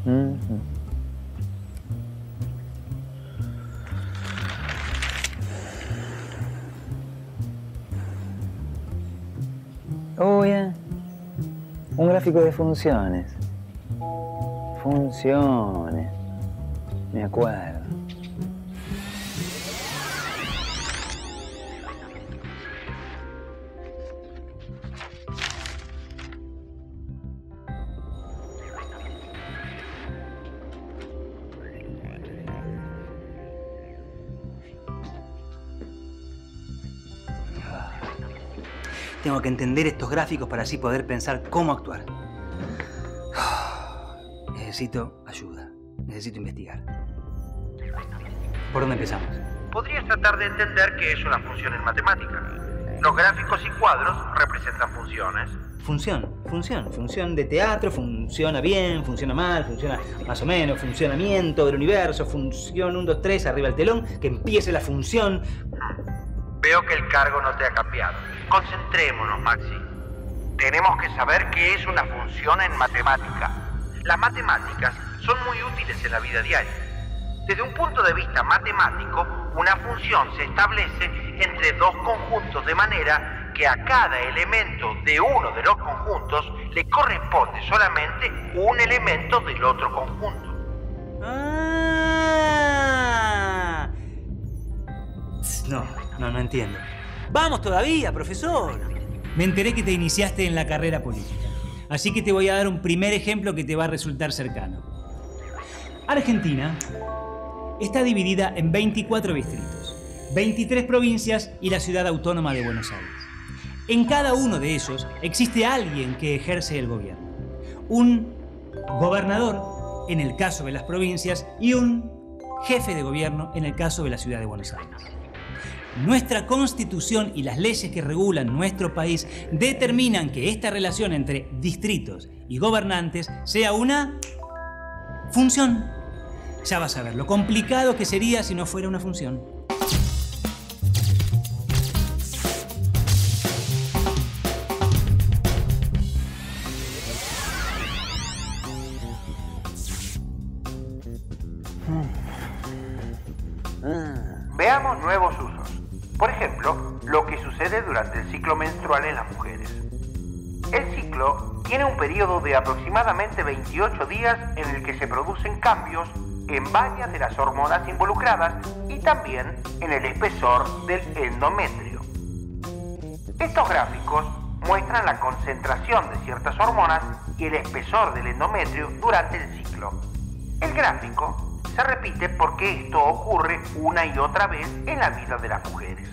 Ujú. Oh, ya. Un gráfico de funciones. Funciones. Me acuerdo. Tengo que entender estos gráficos para así poder pensar cómo actuar. Necesito ayuda. Necesito investigar. ¿Por dónde empezamos? Podrías tratar de entender qué es una función en matemática. Los gráficos y cuadros representan funciones. Función de teatro, funciona bien, funciona mal, funciona más o menos, funcionamiento del universo, función 1, 2, 3, arriba el telón, que empiece la función. Veo que el cargo no te ha cambiado. Concentrémonos, Maxi. Tenemos que saber qué es una función en matemática. Las matemáticas son muy útiles en la vida diaria. Desde un punto de vista matemático, una función se establece entre dos conjuntos de manera que a cada elemento de uno de los conjuntos le corresponde solamente un elemento del otro conjunto. ¡Ah! No entiendo. ¡Vamos todavía, profesor! Me enteré que te iniciaste en la carrera política, así que te voy a dar un primer ejemplo que te va a resultar cercano. Argentina está dividida en 24 distritos, 23 provincias y la ciudad autónoma de Buenos Aires. En cada uno de ellos existe alguien que ejerce el gobierno. Un gobernador, en el caso de las provincias, y un jefe de gobierno, en el caso de la ciudad de Buenos Aires. Nuestra Constitución y las leyes que regulan nuestro país determinan que esta relación entre distritos y gobernantes sea una función. Ya vas a ver lo complicado que sería si no fuera una función. Veamos nuevos usos. Por ejemplo, lo que sucede durante el ciclo menstrual en las mujeres. El ciclo tiene un periodo de aproximadamente 28 días en el que se producen cambios en varias de las hormonas involucradas y también en el espesor del endometrio. Estos gráficos muestran la concentración de ciertas hormonas y el espesor del endometrio durante el ciclo. El gráfico se repite porque esto ocurre una y otra vez en la vida de las mujeres.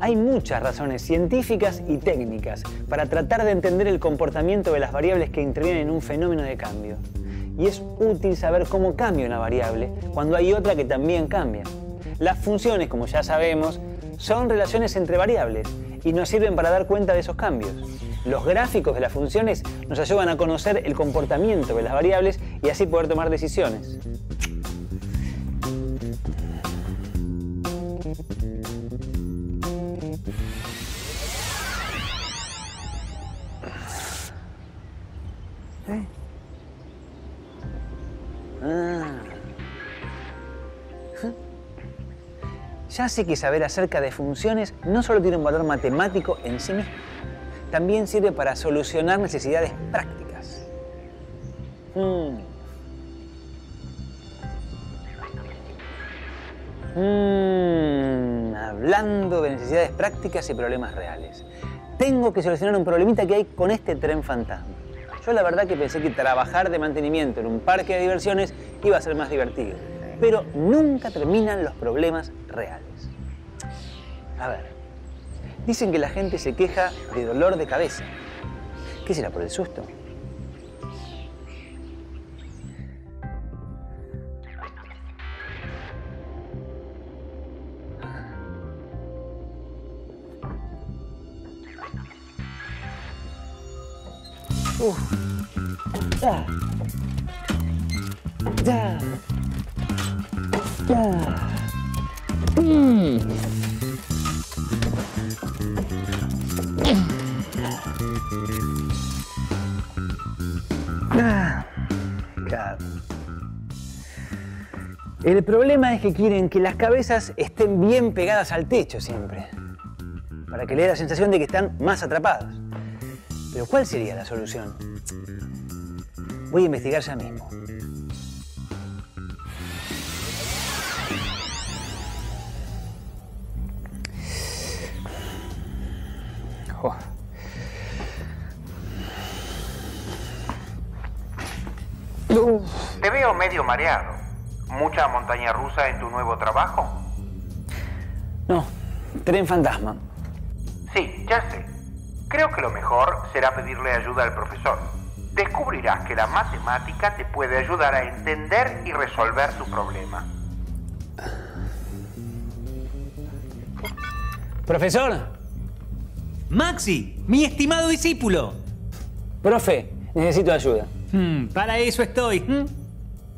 Hay muchas razones científicas y técnicas para tratar de entender el comportamiento de las variables que intervienen en un fenómeno de cambio. Y es útil saber cómo cambia una variable cuando hay otra que también cambia. Las funciones, como ya sabemos, son relaciones entre variables y nos sirven para dar cuenta de esos cambios. Los gráficos de las funciones nos ayudan a conocer el comportamiento de las variables y así poder tomar decisiones. Ya sé que saber acerca de funciones no solo tiene un valor matemático en sí mismo, también sirve para solucionar necesidades prácticas. Hablando de necesidades prácticas y problemas reales. Tengo que solucionar un problemita que hay con este tren fantasma. Yo la verdad que pensé que trabajar de mantenimiento en un parque de diversiones iba a ser más divertido. Pero nunca terminan los problemas reales. A ver, dicen que la gente se queja de dolor de cabeza. ¿Qué será, por el susto? verdad. El problema es que quieren que las cabezas estén bien pegadas al techo siempre, para que le dé la sensación de que están más atrapadas. Pero ¿cuál sería la solución? Voy a investigar ya mismo. Oh. Te veo medio mareado. ¿Mucha montaña rusa en tu nuevo trabajo? No, tren fantasma. Sí, ya sé. Creo que lo mejor será pedirle ayuda al profesor. Descubrirás que la matemática te puede ayudar a entender y resolver tu problema. Profesor. Maxi, mi estimado discípulo. Profe, necesito ayuda. Para eso estoy.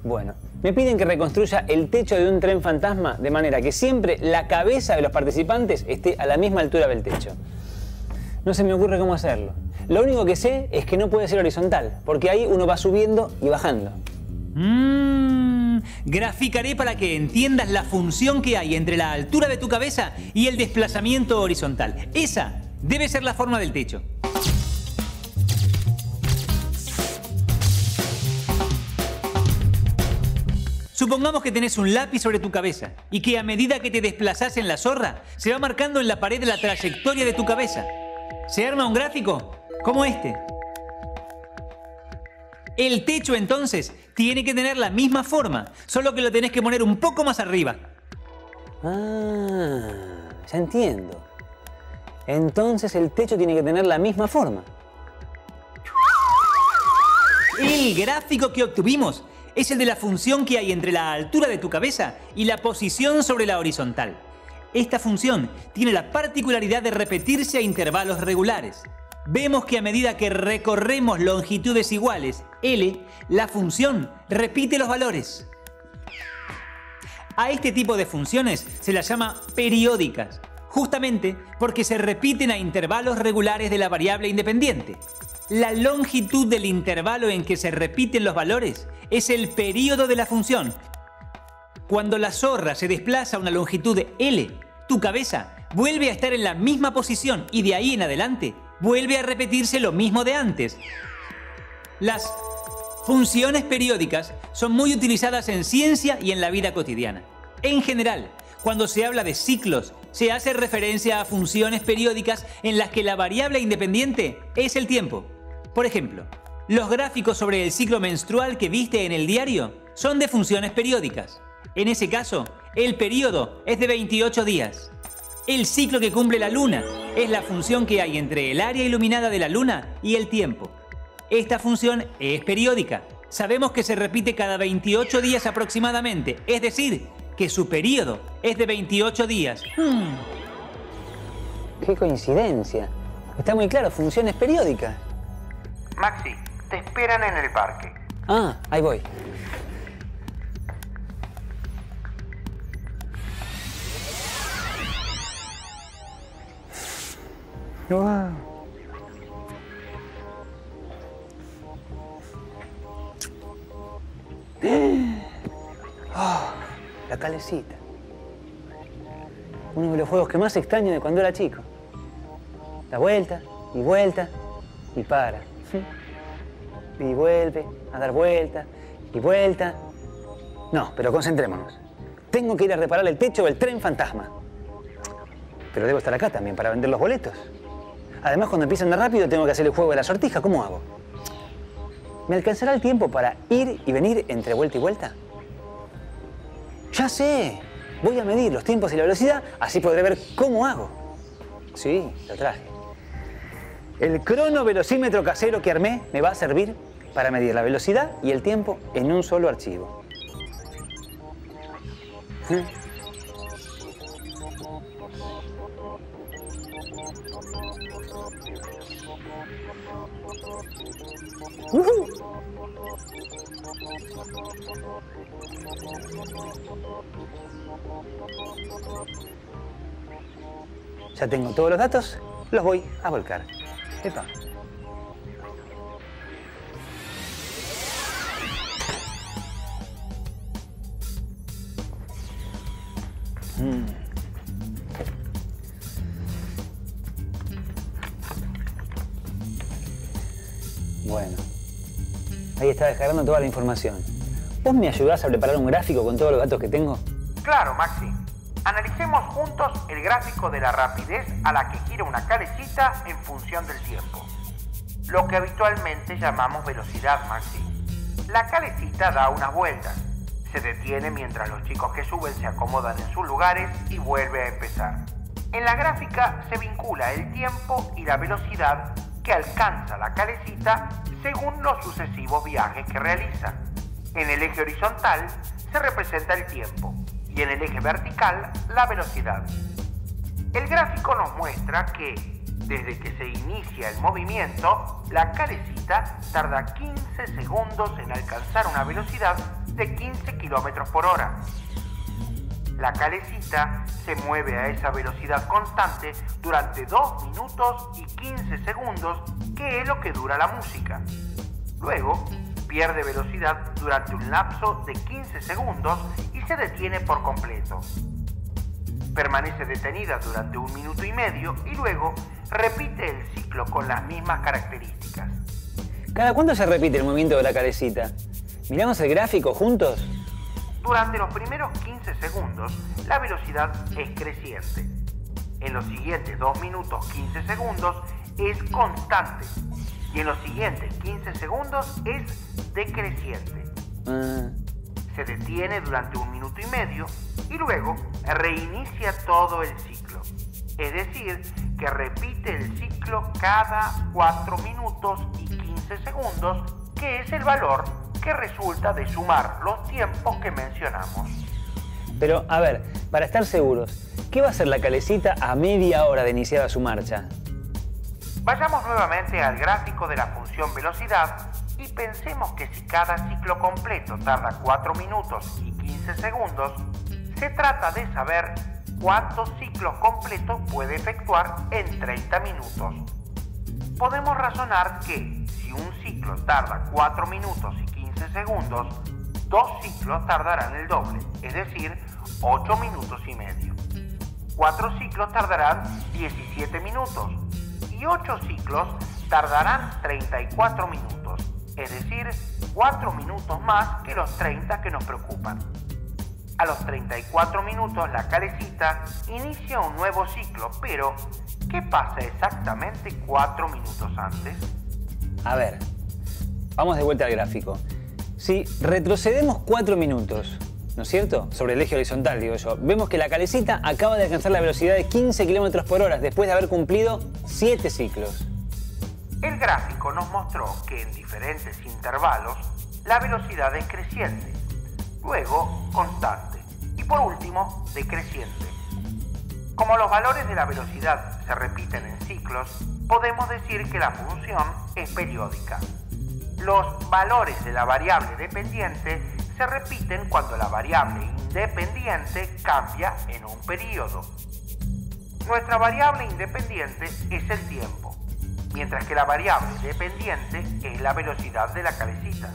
Bueno, me piden que reconstruya el techo de un tren fantasma de manera que siempre la cabeza de los participantes esté a la misma altura del techo. No se me ocurre cómo hacerlo. Lo único que sé es que no puede ser horizontal, porque ahí uno va subiendo y bajando. Graficaré para que entiendas la función que hay entre la altura de tu cabeza y el desplazamiento horizontal. Esa debe ser la forma del techo. Supongamos que tenés un lápiz sobre tu cabeza y que a medida que te desplazás en la zorra, se va marcando en la pared la trayectoria de tu cabeza. Se arma un gráfico como este. El techo, entonces, tiene que tener la misma forma, solo que lo tenés que poner un poco más arriba. Ah, ya entiendo. Entonces el techo tiene que tener la misma forma. El gráfico que obtuvimos es el de la función que hay entre la altura de tu cabeza y la posición sobre la horizontal. Esta función tiene la particularidad de repetirse a intervalos regulares. Vemos que a medida que recorremos longitudes iguales, L, la función repite los valores. A este tipo de funciones se las llama periódicas, justamente porque se repiten a intervalos regulares de la variable independiente. La longitud del intervalo en que se repiten los valores es el período de la función. Cuando la zorra se desplaza a una longitud de L, tu cabeza vuelve a estar en la misma posición y de ahí en adelante vuelve a repetirse lo mismo de antes. Las funciones periódicas son muy utilizadas en ciencia y en la vida cotidiana. En general, cuando se habla de ciclos, se hace referencia a funciones periódicas en las que la variable independiente es el tiempo. Por ejemplo, los gráficos sobre el ciclo menstrual que viste en el diario son de funciones periódicas. En ese caso, el periodo es de 28 días. El ciclo que cumple la luna es la función que hay entre el área iluminada de la luna y el tiempo. Esta función es periódica. Sabemos que se repite cada 28 días aproximadamente, es decir, que su periodo es de 28 días. ¡Qué coincidencia! Está muy claro, funciones periódicas. Maxi, te esperan en el parque. Ah, ahí voy. Wow. Oh, la calecita. Uno de los juegos que más extraño de cuando era chico. Da vuelta y para. Y vuelve a dar vuelta y vuelta. No, pero concentrémonos. Tengo que ir a reparar el techo del tren fantasma. Pero debo estar acá también para vender los boletos. Además, cuando empiece a andar rápido, tengo que hacer el juego de la sortija. ¿Cómo hago? ¿Me alcanzará el tiempo para ir y venir entre vuelta y vuelta? ¡Ya sé! Voy a medir los tiempos y la velocidad, así podré ver cómo hago. Sí, lo traje. El cronovelocímetro casero que armé me va a servir para medir la velocidad y el tiempo en un solo archivo. Ya tengo todos los datos, los voy a volcar. Epa. Bueno, ahí está descargando toda la información. ¿Vos me ayudás a preparar un gráfico con todos los datos que tengo? Claro, Maxi. Analicemos juntos el gráfico de la rapidez a la que gira una calecita en función del tiempo. Lo que habitualmente llamamos velocidad, Maxi. La calecita da unas vueltas. Se detiene mientras los chicos que suben se acomodan en sus lugares y vuelve a empezar. En la gráfica se vincula el tiempo y la velocidad que alcanza la calecita según los sucesivos viajes que realiza. En el eje horizontal se representa el tiempo y en el eje vertical la velocidad. El gráfico nos muestra que desde que se inicia el movimiento, la calecita tarda 15 segundos en alcanzar una velocidad de 15 km por hora. La calecita se mueve a esa velocidad constante durante 2 minutos y 15 segundos, que es lo que dura la música. Luego, pierde velocidad durante un lapso de 15 segundos y se detiene por completo. Permanece detenida durante 1 minuto y medio y luego repite el ciclo con las mismas características. ¿Cada cuánto se repite el movimiento de la calecita? ¿Miramos el gráfico juntos? Durante los primeros 15 segundos, la velocidad es creciente. En los siguientes 2 minutos 15 segundos es constante. Y en los siguientes 15 segundos es decreciente. Se detiene durante 1 minuto y medio y luego reinicia todo el ciclo. Es decir, que repite el ciclo cada 4 minutos y 15 segundos, que es el valor que resulta de sumar los tiempos que mencionamos. Pero, a ver, para estar seguros, ¿qué va a hacer la calecita a media hora de iniciada su marcha? Vayamos nuevamente al gráfico de la función velocidad y pensemos que si cada ciclo completo tarda 4 minutos y 15 segundos, se trata de saber cuántos ciclos completos puede efectuar en 30 minutos. Podemos razonar que si un ciclo tarda 4 minutos y 15 segundos, 2 ciclos tardarán el doble, es decir, 8 minutos y medio. 4 ciclos tardarán 17 minutos y 8 ciclos tardarán 34 minutos, es decir, 4 minutos más que los 30 que nos preocupan. A los 34 minutos la calecita inicia un nuevo ciclo, pero ¿qué pasa exactamente 4 minutos antes? A ver, vamos de vuelta al gráfico. Si retrocedemos 4 minutos, ¿no es cierto? Sobre el eje horizontal, digo yo, vemos que la calecita acaba de alcanzar la velocidad de 15 km por hora después de haber cumplido 7 ciclos. El gráfico nos mostró que en diferentes intervalos la velocidad es creciente, luego constante y por último decreciente. Como los valores de la velocidad se repiten en ciclos, podemos decir que la función es periódica. Los valores de la variable dependiente se repiten cuando la variable independiente cambia en un periodo. Nuestra variable independiente es el tiempo, mientras que la variable dependiente es la velocidad de la calecita.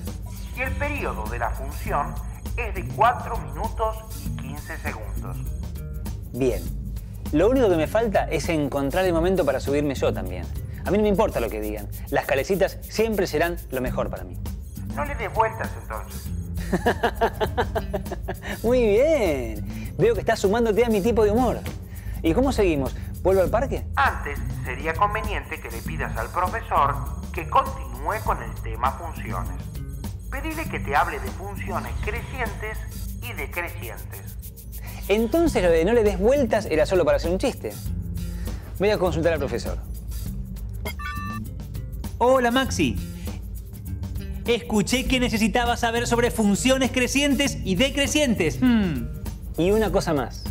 Y el periodo de la función es de 4 minutos y 15 segundos. Bien. Lo único que me falta es encontrar el momento para subirme yo también. A mí no me importa lo que digan. Las calecitas siempre serán lo mejor para mí. No le des vueltas entonces. Muy bien. Veo que estás sumándote a mi tipo de humor. ¿Y cómo seguimos? ¿Vuelvo al parque? Antes, sería conveniente que le pidas al profesor que continúe con el tema funciones. Pedile que te hable de funciones crecientes y decrecientes. Entonces lo de no le des vueltas era solo para hacer un chiste. Voy a consultar al profesor. Hola, Maxi. Escuché que necesitabas saber sobre funciones crecientes y decrecientes. Y una cosa más.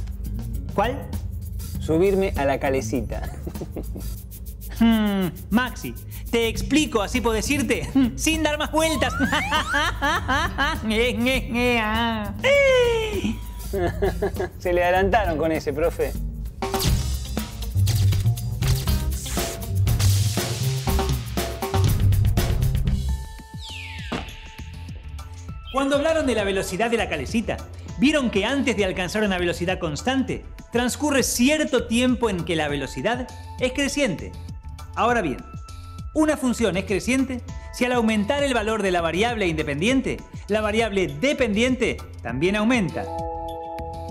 ¿Cuál? Subirme a la calecita. Maxi, te explico, así puedo decirte, sin dar más vueltas. Se le adelantaron con ese, profe. Cuando hablaron de la velocidad de la calecita, ¿Vieron que antes de alcanzar una velocidad constante, transcurre cierto tiempo en que la velocidad es creciente? Ahora bien, una función es creciente si al aumentar el valor de la variable independiente, la variable dependiente también aumenta.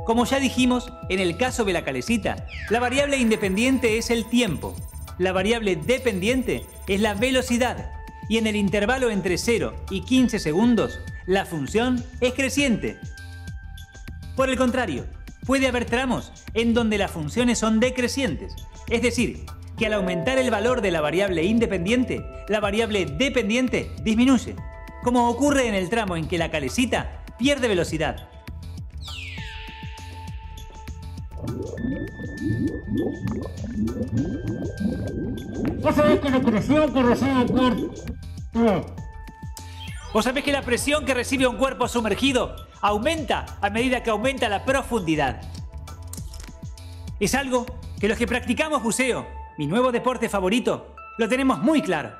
Como ya dijimos, en el caso de la calecita, la variable independiente es el tiempo, la variable dependiente es la velocidad, y en el intervalo entre 0 y 15 segundos, la función es creciente. Por el contrario, puede haber tramos en donde las funciones son decrecientes, es decir, que al aumentar el valor de la variable independiente, la variable dependiente disminuye, como ocurre en el tramo en que la calecita pierde velocidad. ¿Vos sabés que la presión que recibe un cuerpo? ¿Vos sabés que la presión que recibe un cuerpo sumergido aumenta a medida que aumenta la profundidad? Es algo que los que practicamos buceo, mi nuevo deporte favorito, lo tenemos muy claro.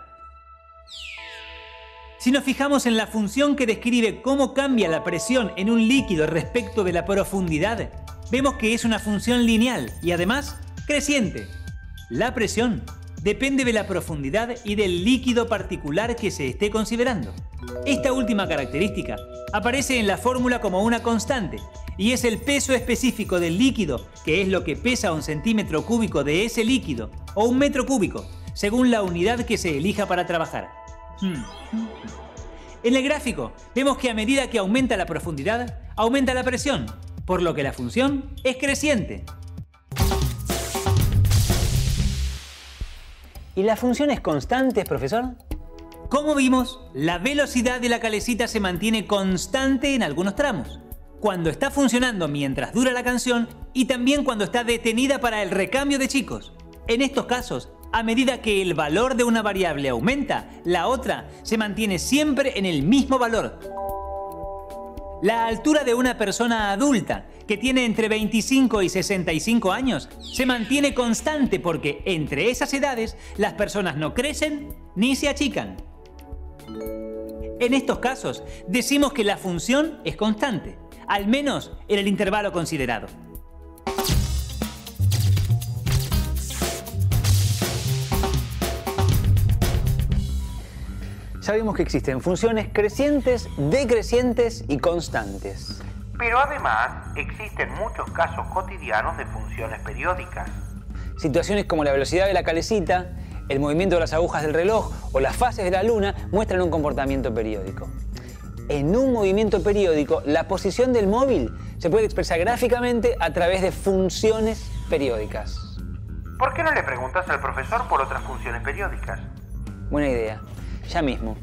Si nos fijamos en la función que describe cómo cambia la presión en un líquido respecto de la profundidad, vemos que es una función lineal y además creciente. La presión depende de la profundidad y del líquido particular que se esté considerando. Esta última característica aparece en la fórmula como una constante y es el peso específico del líquido, que es lo que pesa un centímetro cúbico de ese líquido, o un metro cúbico, según la unidad que se elija para trabajar. En el gráfico vemos que a medida que aumenta la profundidad, aumenta la presión, por lo que la función es creciente. ¿Y las funciones constantes, profesor? Como vimos, la velocidad de la calecita se mantiene constante en algunos tramos, cuando está funcionando mientras dura la canción y también cuando está detenida para el recambio de chicos. En estos casos, a medida que el valor de una variable aumenta, la otra se mantiene siempre en el mismo valor. La altura de una persona adulta que tiene entre 25 y 65 años se mantiene constante porque entre esas edades las personas no crecen ni se achican. En estos casos decimos que la función es constante, al menos en el intervalo considerado. Sabemos que existen funciones crecientes, decrecientes y constantes. Pero además existen muchos casos cotidianos de funciones periódicas. Situaciones como la velocidad de la calecita, el movimiento de las agujas del reloj o las fases de la luna muestran un comportamiento periódico. En un movimiento periódico, la posición del móvil se puede expresar gráficamente a través de funciones periódicas. ¿Por qué no le preguntas al profesor por otras funciones periódicas? Buena idea. Ya mismo.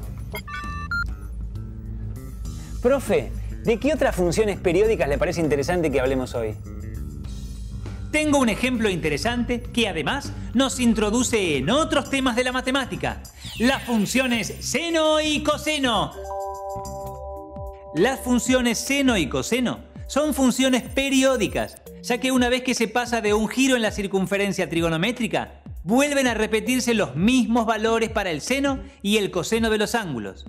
Profe, ¿de qué otras funciones periódicas le parece interesante que hablemos hoy? Tengo un ejemplo interesante que además nos introduce en otros temas de la matemática. Las funciones seno y coseno. Las funciones seno y coseno son funciones periódicas, ya que una vez que se pasa de un giro en la circunferencia trigonométrica, vuelven a repetirse los mismos valores para el seno y el coseno de los ángulos.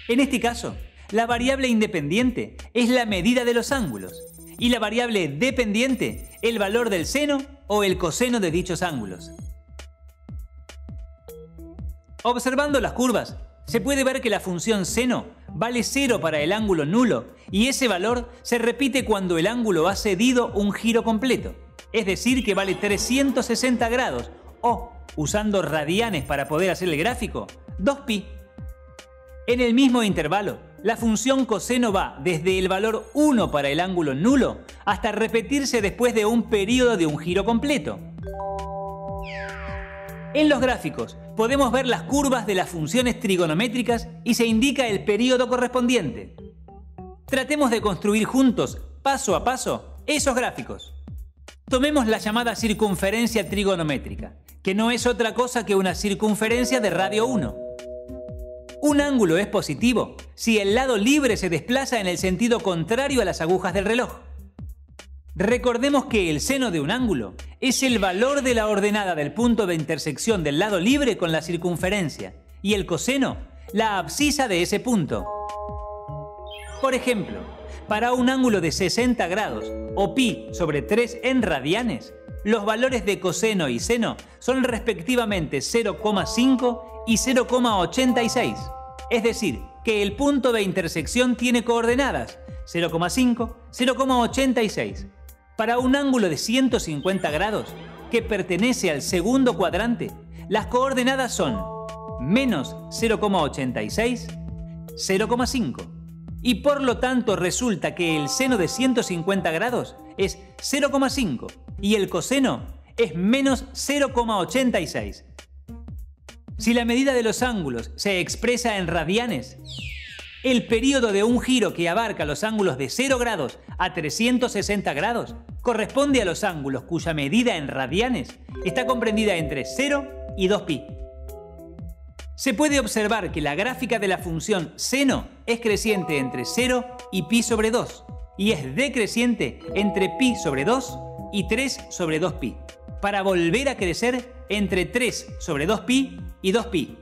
En este caso, la variable independiente es la medida de los ángulos y la variable dependiente el valor del seno o el coseno de dichos ángulos. Observando las curvas, se puede ver que la función seno vale 0 para el ángulo nulo y ese valor se repite cuando el ángulo ha cedido un giro completo. Es decir, que vale 360 grados o, usando radianes para poder hacer el gráfico, 2pi. En el mismo intervalo, la función coseno va desde el valor 1 para el ángulo nulo hasta repetirse después de un periodo de un giro completo. En los gráficos podemos ver las curvas de las funciones trigonométricas y se indica el periodo correspondiente. Tratemos de construir juntos, paso a paso, esos gráficos. Tomemos la llamada circunferencia trigonométrica, que no es otra cosa que una circunferencia de radio 1. Un ángulo es positivo si el lado libre se desplaza en el sentido contrario a las agujas del reloj. Recordemos que el seno de un ángulo es el valor de la ordenada del punto de intersección del lado libre con la circunferencia y el coseno, la abscisa de ese punto. Por ejemplo, Para un ángulo de 60 grados o pi sobre 3 en radianes, los valores de coseno y seno son respectivamente 0,5 y 0,86. Es decir, que el punto de intersección tiene coordenadas 0,5, 0,86. Para un ángulo de 150 grados, que pertenece al segundo cuadrante, las coordenadas son menos 0,86, 0,5. Y por lo tanto resulta que el seno de 150 grados es 0,5 y el coseno es menos 0,86. Si la medida de los ángulos se expresa en radianes, el período de un giro que abarca los ángulos de 0 grados a 360 grados corresponde a los ángulos cuya medida en radianes está comprendida entre 0 y 2pi. Se puede observar que la gráfica de la función seno es creciente entre 0 y pi sobre 2 y es decreciente entre pi sobre 2 y 3 sobre 2pi, para volver a crecer entre 3 sobre 2pi y 2pi.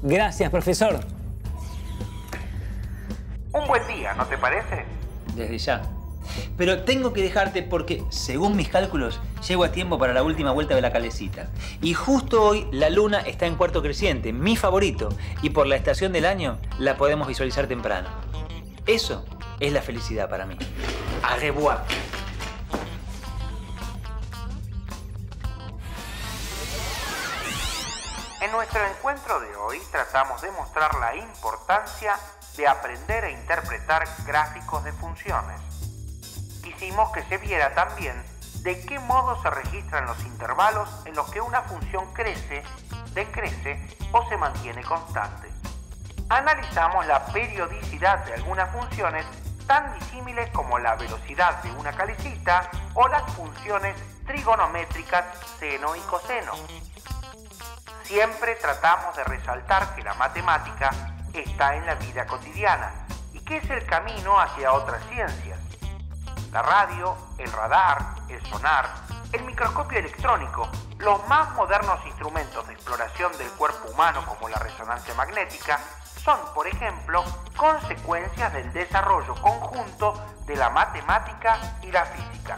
Gracias, profesor. Un buen día, ¿no te parece? Desde ya. Pero tengo que dejarte porque, según mis cálculos, llego a tiempo para la última vuelta de la calecita. Y justo hoy la luna está en cuarto creciente, mi favorito, y por la estación del año la podemos visualizar temprano. Eso es la felicidad para mí. Au revoir. En nuestro encuentro de hoy tratamos de mostrar la importancia de aprender a interpretar gráficos de funciones. Quisimos que se viera también de qué modo se registran los intervalos en los que una función crece, decrece o se mantiene constante. Analizamos la periodicidad de algunas funciones tan disímiles como la velocidad de una calecita o las funciones trigonométricas seno y coseno. Siempre tratamos de resaltar que la matemática está en la vida cotidiana y que es el camino hacia otras ciencias. La radio, el radar, el sonar, el microscopio electrónico, los más modernos instrumentos de exploración del cuerpo humano como la resonancia magnética, son, por ejemplo, consecuencias del desarrollo conjunto de la matemática y la física.